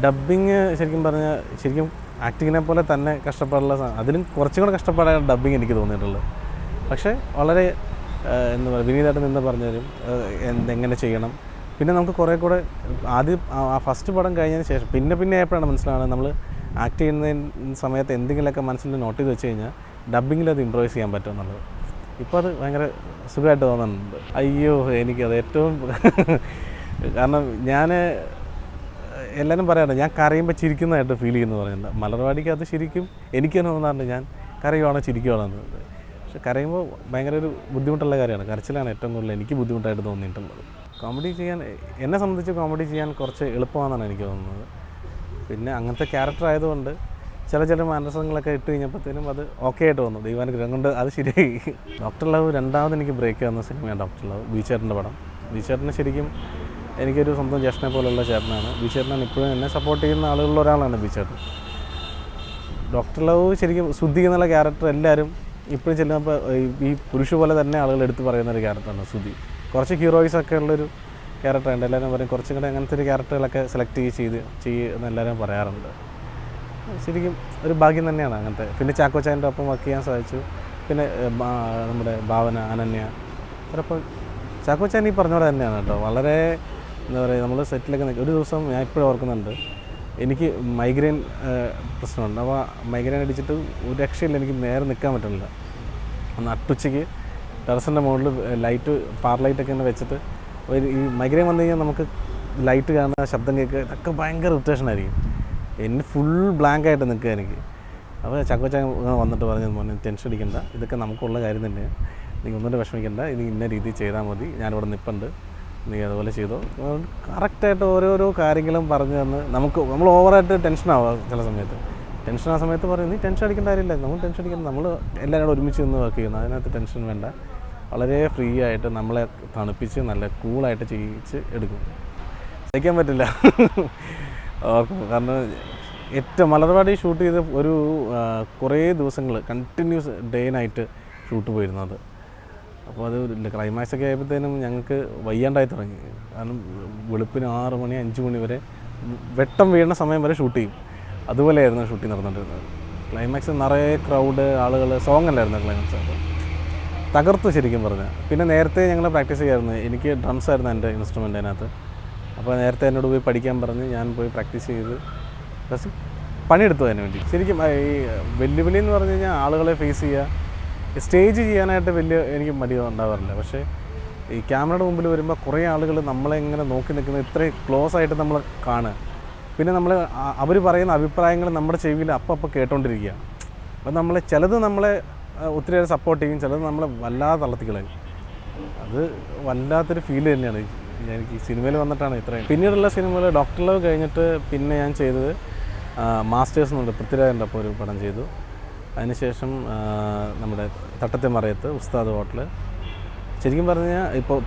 Dubbing ശരിക്കും പറഞ്ഞാൽ ശരിക്കും ആക്ടിങ്ങിനെ പോലെ തന്നെ കഷ്ടപ്പാടുള്ള അതിലും കുറച്ചും കൂടെ കഷ്ടപ്പാടാണ് ഡബ്ബിങ് എനിക്ക് തോന്നിയിട്ടുള്ളത്. പക്ഷേ വളരെ എന്താ പറയുക വിനീതമായിട്ട് നിന്ന് പറഞ്ഞു തരും എങ്ങനെ ചെയ്യണം. പിന്നെ നമുക്ക് കുറേ കൂടെ ആദ്യം ആ ഫസ്റ്റ് പടം കഴിഞ്ഞതിന് ശേഷം പിന്നെ ആയപ്പോഴാണ് മനസ്സിലാവുന്നത് നമ്മൾ ആക്ട് ചെയ്യുന്ന സമയത്ത് എന്തെങ്കിലുമൊക്കെ മനസ്സിൽ നോട്ട് ചെയ്ത് വെച്ച് കഴിഞ്ഞാൽ ഡബ്ബിങ്ങിൽ അത് ഇമ്പ്രൂവൈസ് ചെയ്യാൻ പറ്റും എന്നുള്ളത്. ഇപ്പോൾ അത് ഭയങ്കര സുഖമായിട്ട് തോന്നുന്നുണ്ട്. അയ്യോ എനിക്കത് ഏറ്റവും കാരണം ഞാൻ എല്ലാവരും പറയാറുണ്ട് ഞാൻ കരയുമ്പോൾ ചിരിക്കുന്നതായിട്ട് ഫീൽ ചെയ്യുന്നു പറയുന്നത്. മലർവാടിക്ക് അത് ശരിക്കും എനിക്ക് തന്നെ തോന്നാറുണ്ട് ഞാൻ കരയുവാണോ ചിരിക്കുവാണോ എന്നത്. പക്ഷെ കരയുമ്പോൾ ഭയങ്കര ഒരു ബുദ്ധിമുട്ടുള്ള കാര്യമാണ്. കരച്ചിലാണ് ഏറ്റവും കൂടുതൽ എനിക്ക് ബുദ്ധിമുട്ടായിട്ട് തോന്നിയിട്ടുള്ളത്. കോമഡി ചെയ്യാൻ എന്നെ സംബന്ധിച്ച് കോമഡി ചെയ്യാൻ കുറച്ച് എളുപ്പമാണെന്നാണ് എനിക്ക് തോന്നുന്നത്. പിന്നെ അങ്ങനത്തെ ക്യാരക്ടർ ആയതുകൊണ്ട് ചില മാനസങ്ങളൊക്കെ ഇട്ട് കഴിഞ്ഞപ്പോഴത്തേനും അത് ഓക്കെ ആയിട്ട് വന്നു. ദൈവാനുഗ്രഹം കൊണ്ട് അത് ശരിയായി. ഡോക്ടർ ലവ് രണ്ടാമത് എനിക്ക് ബ്രേക്ക് വന്ന സിനിമയാണ് ഡോക്ടർ ലവ്. ബീച്ചേട്ടൻ്റെ പടം. ബീച്ചേട്ടന് ശരിക്കും എനിക്കൊരു സ്വന്തം ജ്യേഷ്ഠനെ പോലുള്ള ചേട്ടനാണ്. ബീച്ചേട്ടനാണ് ഇപ്പോഴും എന്നെ സപ്പോർട്ട് ചെയ്യുന്ന ആളുകളിൽ ഒരാളാണ് ബീച്ചേട്ടൻ. ഡോക്ടർ ലവ് ശരിക്കും സുധി എന്നുള്ള ക്യാരക്ടർ എല്ലാവരും ഇപ്പോഴും ചെല്ലുമ്പോൾ ഈ പുരുഷ പോലെ തന്നെ ആളുകൾ എടുത്ത് പറയുന്നൊരു ക്യാരക്ടറാണ് സുധി. കുറച്ച് ഹീറോയിസ് ഒക്കെ ഉള്ളൊരു ക്യാരക്ടറുണ്ട്. എല്ലാവരും പറയും കുറച്ചും കൂടെ അങ്ങനത്തെ ഒരു ക്യാരക്ടറുകളൊക്കെ സെലക്ട് ചെയ്യുമെന്ന് എല്ലാവരും പറയാറുണ്ട്. ശരിക്കും ഒരു ഭാഗ്യം തന്നെയാണ് അങ്ങനത്തെ. പിന്നെ ചാക്കോച്ചാൻ്റെ ഒപ്പം വർക്ക് ചെയ്യാൻ സാധിച്ചു. പിന്നെ നമ്മുടെ ഭാവന, അനന്യ അവരപ്പോൾ ചാക്കോച്ചാൻ ഈ പറഞ്ഞ പോലെ തന്നെയാണ് കേട്ടോ. വളരെ എന്താ പറയുക നമ്മൾ സെറ്റിലൊക്കെ ഒരു ദിവസം ഞാൻ ഇപ്പോഴും ഓർക്കുന്നുണ്ട്. എനിക്ക് മൈഗ്രെയിൻ പ്രശ്നമുണ്ട്. അപ്പോൾ മൈഗ്രെയിൻ അടിച്ചിട്ട് ഒരു രക്ഷയില്ല, എനിക്ക് നേരെ നിൽക്കാൻ പറ്റുന്നില്ല. നട്ടുച്ചയ്ക്ക് ടെറസിൻ്റെ മുകളിൽ ലൈറ്റ് പാർലൈറ്റൊക്കെ ഇങ്ങനെ വെച്ചിട്ട് ഈ മൈഗ്രെയിൻ വന്നു കഴിഞ്ഞാൽ നമുക്ക് ലൈറ്റ് കാണുന്ന ശബ്ദം കേൾക്കുക ഇതൊക്കെ ഭയങ്കര ഇറിറ്റേഷനായിരിക്കും. എന്നെ ഫുൾ ബ്ലാങ്കായിട്ട് നിൽക്കുക എനിക്ക്. അപ്പോൾ ചാക്കോച്ചാൻ വന്നിട്ട് പറഞ്ഞു ടെൻഷൻ അടിക്കണ്ട, ഇതൊക്കെ നമുക്കുള്ള കാര്യം തന്നെ, നീ ഒന്നിട്ട് വിഷമിക്കണ്ട, ഇനി ഇന്ന രീതിയിൽ ചെയ്താൽ മതി, ഞാനിവിടെ നിൽപ്പുണ്ട്, നീ അതുപോലെ ചെയ്തോ. കറക്റ്റായിട്ട് ഓരോരോ കാര്യങ്ങളും പറഞ്ഞു തന്ന് നമ്മൾ ഓവറായിട്ട് ടെൻഷനാവുക ചില സമയത്ത്. ടെൻഷൻ ആ സമയത്ത് പറയും നീ ടെൻഷൻ അടിക്കേണ്ട കാര്യമില്ല, നമ്മൾ ടെൻഷൻ അടിക്കണം, നമ്മൾ എല്ലാവരും കൂടെ ഒരുമിച്ച് നിന്ന് വർക്ക് ചെയ്യുന്നു, അതിനകത്ത് ടെൻഷൻ വേണ്ട. വളരെ ഫ്രീ ആയിട്ട് നമ്മളെ തണുപ്പിച്ച് നല്ല കൂളായിട്ട് ചെയ്യിച്ച് എടുക്കും. സഹിക്കാൻ പറ്റില്ല ഓർക്കും. കാരണം ഏറ്റവും മലർവാടി ഷൂട്ട് ചെയ്ത് ഒരു കുറേ ദിവസങ്ങൾ കണ്ടിന്യൂസ് ഡേ നൈറ്റ് ഷൂട്ട് പോയിരുന്നത്. അപ്പോൾ അത് ക്ലൈമാക്സൊക്കെ ആയപ്പോഴത്തേനും ഞങ്ങൾക്ക് വയ്യാണ്ടായി തുടങ്ങി. കാരണം വെളുപ്പിന് 6 മണി 5 മണി വരെ വെട്ടം വീഴുന്ന സമയം വരെ ഷൂട്ട് ചെയ്യും. അതുപോലെയായിരുന്നു ഷൂട്ടിങ് നടന്നുകൊണ്ടിരുന്നത്. ക്ലൈമാക്സ് നിറയെ ക്രൗഡ്, ആളുകൾ, സോങ് അല്ലായിരുന്നു ക്ലൈമാക്സ്. അപ്പോൾ തകർത്തു ശരിക്കും പറഞ്ഞാൽ. പിന്നെ നേരത്തെ ഞങ്ങൾ പ്രാക്ടീസ് ചെയ്യായിരുന്നു. എനിക്ക് ഡ്രംസ് ആയിരുന്നു എൻ്റെ ഇൻസ്ട്രുമെൻ്റ് അതിനകത്ത്. അപ്പോൾ നേരത്തെ എന്നോട് പോയി പഠിക്കാൻ പറഞ്ഞ് ഞാൻ പോയി പ്രാക്ടീസ് ചെയ്ത് പ്ലസ് പണിയെടുത്തു അതിന് വേണ്ടി. ശരിക്കും ഈ വെല്ലുവിളി എന്ന് പറഞ്ഞു കഴിഞ്ഞാൽ ആളുകളെ ഫേസ് ചെയ്യുക, സ്റ്റേജ് ചെയ്യാനായിട്ട് വലിയ എനിക്ക് മടി ഉണ്ടാവാറില്ല. പക്ഷേ ഈ ക്യാമറയുടെ മുമ്പിൽ വരുമ്പോൾ കുറേ ആളുകൾ നമ്മളെ ഇങ്ങനെ നോക്കി നിൽക്കുന്നത് ഇത്രയും ക്ലോസ് ആയിട്ട് നമ്മൾ കാണുക. പിന്നെ അവർ പറയുന്ന അഭിപ്രായങ്ങൾ നമ്മുടെ ചെവിയിൽ അപ്പം കേട്ടോണ്ടിരിക്കുക. അപ്പം ചിലത് നമ്മളെ ഒത്തിരിയേറെ സപ്പോർട്ട് ചെയ്യും, ചിലത് നമ്മളെ വല്ലാതെ തളർത്തിക്കളയും. അത് വല്ലാത്തൊരു ഫീൽ തന്നെയാണ് എനിക്ക് സിനിമയിൽ വന്നിട്ടാണ് ഇത്രയും. പിന്നീടുള്ള സിനിമകൾ ഡോക്ടർ ലവ് കഴിഞ്ഞിട്ട് പിന്നെ ഞാൻ ചെയ്തത് മാസ്റ്റേഴ്സ് എന്നുണ്ട്, പൃഥ്വിരാജിൻ്റെ ഒപ്പം ഒരു പടം ചെയ്തു. അതിനുശേഷം നമ്മുടെ തട്ടത്തെ മറയത്ത്, ഉസ്താദ് ഹോട്ടൽ. ശരിക്കും പറഞ്ഞാൽ ഇപ്പോൾ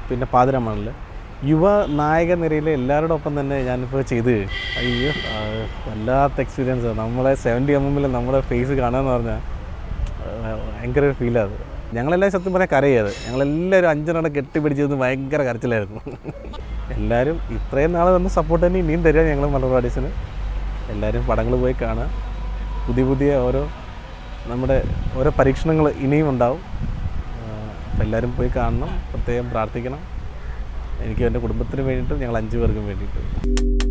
പിന്നെ പാതിരമണൽ യുവ നായക നിരയിൽ എല്ലാവരുടെ ഒപ്പം തന്നെ ഞാനിപ്പോൾ ചെയ്ത് അയ്യോ വല്ലാത്ത എക്സ്പീരിയൻസ്. നമ്മളെ 70 mm നമ്മുടെ ഫേസ് കാണുകയെന്ന് പറഞ്ഞാൽ ഭയങ്കര ഒരു ഫീലാണ്. ഞങ്ങളെല്ലാം സത്യം പറഞ്ഞാൽ കരയത്. ഞങ്ങളെല്ലാവരും 5 എണ്ണം കെട്ടിപ്പിടിച്ചത് ഭയങ്കര കരച്ചിലായിരുന്നു. എല്ലാവരും ഇത്രയും നാൾ തന്ന സപ്പോർട്ട് തന്നെ ഇനിയും തരിക ഞങ്ങൾ മലർവാടീസിന്. എല്ലാവരും പടങ്ങൾ പോയി കാണുക. പുതിയ നമ്മുടെ ഓരോ പരീക്ഷണങ്ങൾ ഇനിയും ഉണ്ടാവും. അപ്പോൾ എല്ലാവരും പോയി കാണണം, പ്രത്യേകം പ്രാർത്ഥിക്കണം. എനിക്കും എൻ്റെ കുടുംബത്തിന് വേണ്ടിയിട്ടും ഞങ്ങൾ 5 പേർക്കും വേണ്ടിയിട്ടും.